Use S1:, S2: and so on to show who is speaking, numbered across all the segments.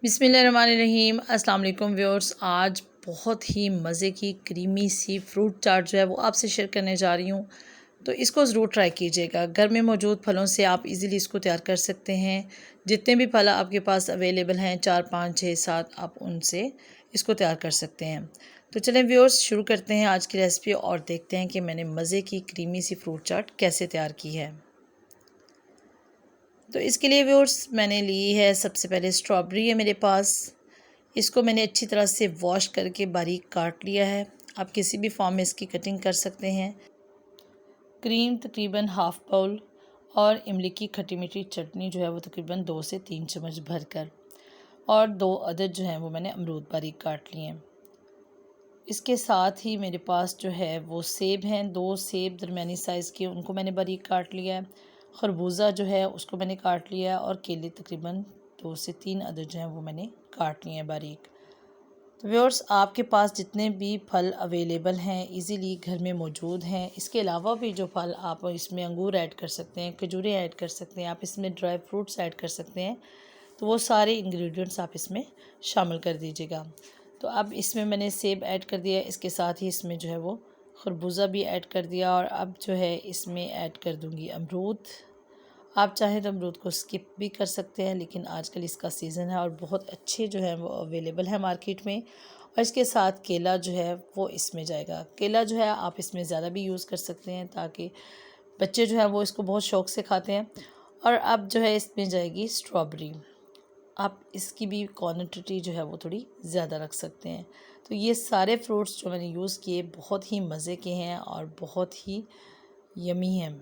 S1: बिस्मिल्लाहिर्रहमानिर्रहीम। अस्सलाम वालेकुम व्यूअर्स। आज बहुत ही मज़े की क्रीमी सी फ्रूट चाट जो है वो आपसे शेयर करने जा रही हूँ। तो इसको ज़रूर ट्राई कीजिएगा। घर में मौजूद फलों से आप इजीली इसको तैयार कर सकते हैं। जितने भी फल आपके पास अवेलेबल हैं 4 5 6 7 आप उनसे इसको तैयार कर सकते हैं। तो चलें व्यूअर्स, शुरू करते हैं आज की रेसिपी और देखते हैं कि मैंने मज़े की क्रीमी सी फ्रूट चाट कैसे तैयार की है। तो इसके लिए व्यूअर्स मैंने ली है, सबसे पहले स्ट्रॉबेरी है मेरे पास। इसको मैंने अच्छी तरह से वॉश करके बारीक काट लिया है। आप किसी भी फॉर्म में इसकी कटिंग कर सकते हैं। क्रीम तकरीबन हाफ़ बाउल और इमली की खट्टी मीठी चटनी जो है वो तकरीबन 2 से 3 चम्मच भरकर, और 2 अदद जो हैं वो मैंने अमरूद बारीक काट लिए हैं। इसके साथ ही मेरे पास जो है वो सेब हैं, 2 सेब दरमियानी साइज़ के, उनको मैंने बारीक काट लिया है। खरबूजा जो है उसको मैंने काट लिया है, और केले तकरीबन 2 से 3 अदद जो हैं वो मैंने काट लिए हैं बारीक। तो व्यूअर्स, आपके पास जितने भी फल अवेलेबल हैं इजीली घर में मौजूद हैं। इसके अलावा भी जो फल आप इसमें अंगूर ऐड कर सकते हैं, खजूरें ऐड कर सकते हैं, आप इसमें ड्राई फ्रूट्स ऐड कर सकते हैं। तो वो सारे इंग्रेडिएंट्स आप इसमें शामिल कर दीजिएगा। तो अब इसमें मैंने सेब ऐड कर दिया, इसके साथ ही इसमें जो है वो खरबूजा भी ऐड कर दिया, और अब जो है इसमें ऐड कर दूँगी अमरूद। आप चाहें तो अमरूद को स्किप भी कर सकते हैं, लेकिन आजकल इसका सीज़न है और बहुत अच्छे जो है वो अवेलेबल है मार्केट में। और इसके साथ केला जो है वो इसमें जाएगा। केला जो है आप इसमें ज़्यादा भी यूज़ कर सकते हैं, ताकि बच्चे जो है वो इसको बहुत शौक़ से खाते हैं। और अब जो है इसमें जाएगी स्ट्रॉबेरी। आप इसकी भी क्वांटिटी जो है वो थोड़ी ज़्यादा रख सकते हैं। तो ये सारे फ्रूट्स जो मैंने यूज़ किए बहुत ही मज़े के हैं और बहुत ही यमी हैं।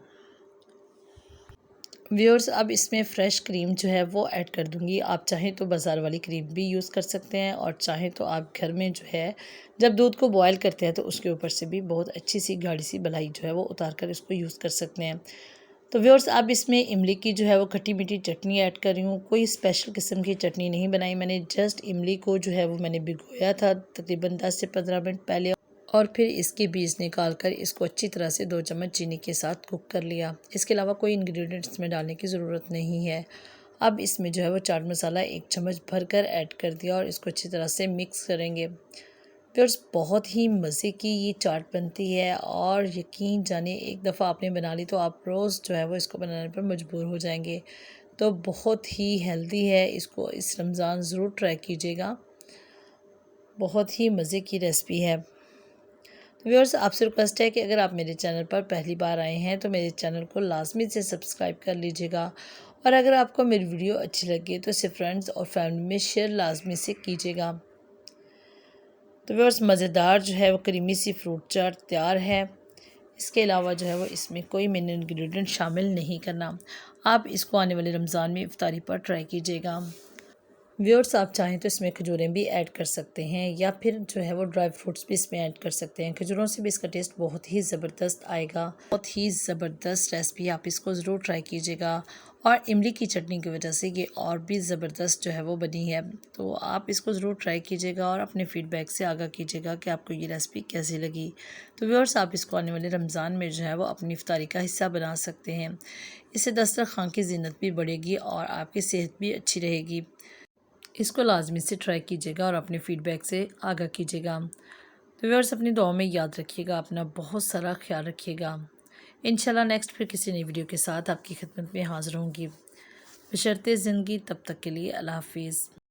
S1: व्यूअर्स, अब इसमें फ़्रेश क्रीम जो है वो ऐड कर दूँगी। आप चाहें तो बाज़ार वाली क्रीम भी यूज़ कर सकते हैं, और चाहें तो आप घर में जो है जब दूध को बॉयल करते हैं तो उसके ऊपर से भी बहुत अच्छी सी गाढ़ी सी मलाई जो है वो उतार कर इसको यूज़ कर सकते हैं। तो व्यूअर्स, अब इसमें इमली की जो है वो खट्टी मीठी चटनी ऐड कर रही हूँ। कोई स्पेशल किस्म की चटनी नहीं बनाई मैंने, जस्ट इमली को जो है वो मैंने भिगोया था तकरीबन 10 से 15 मिनट पहले, और फिर इसके बीज निकाल कर इसको अच्छी तरह से 2 चम्मच चीनी के साथ कुक कर लिया। इसके अलावा कोई इंग्रेडिएंट्स इसमें डालने की ज़रूरत नहीं है। अब इसमें जो है वो चाट मसाला 1 चम्मच भरकर ऐड कर दिया, और इसको अच्छी तरह से मिक्स करेंगे। फिर बहुत ही मज़े की ये चाट बनती है, और यकीन जाने एक दफ़ा आपने बना ली तो आप रोज़ जो है वो इसको बनाने पर मजबूर हो जाएंगे। तो बहुत ही हेल्दी है, इसको इस रमज़ान ज़रूर ट्राई कीजिएगा। बहुत ही मज़े की रेसिपी है। तो व्यूअर्स, आपसे रिक्वेस्ट है कि अगर आप मेरे चैनल पर पहली बार आए हैं तो मेरे चैनल को लाजमी से सब्सक्राइब कर लीजिएगा, और अगर आपको मेरी वीडियो अच्छी लगे तो इसे फ्रेंड्स और फैमिली में शेयर लाजमी से कीजिएगा। तो व्यूअर्स, मज़ेदार जो है वो क्रीमी सी फ्रूट चाट तैयार है। इसके अलावा जो है वो इसमें कोई मैंने इंग्रेडिएंट शामिल नहीं करना। आप इसको आने वाले रमज़ान में इफ्तारी पर ट्राई कीजिएगा। व्यूअर्स, आप चाहें तो इसमें खजूरें भी ऐड कर सकते हैं, या फिर जो है वो ड्राई फ्रूट्स भी इसमें ऐड कर सकते हैं। खजूरों से भी इसका टेस्ट बहुत ही ज़बरदस्त आएगा। बहुत ही ज़बरदस्त रेसिपी, आप इसको ज़रूर ट्राई कीजिएगा। और इमली की चटनी की वजह से ये और भी ज़बरदस्त जो है वो बनी है। तो आप इसको ज़रूर ट्राई कीजिएगा और अपने फ़ीडबैक से आगाह कीजिएगा कि आपको ये रेसिपी कैसी लगी। तो व्यूअर्स, आप इसको आने वाले रमज़ान में जो है वो अपनी इफ्तारी का हिस्सा बना सकते हैं। इससे दस्तरख़्वान की ज़ीनत भी बढ़ेगी और आपकी सेहत भी अच्छी रहेगी। इसको लाजमी से ट्राई कीजिएगा और अपने फ़ीडबैक से आगाह कीजिएगा। तो व्यूअर्स, अपनी दुआओं में याद रखिएगा, अपना बहुत सारा ख्याल रखिएगा। इंशाल्लाह नेक्स्ट फिर किसी नई वीडियो के साथ आपकी खिदमत में हाज़िर होंगी। बशर्ते ज़िंदगी, तब तक के लिए अल्लाह हाफ़िज़।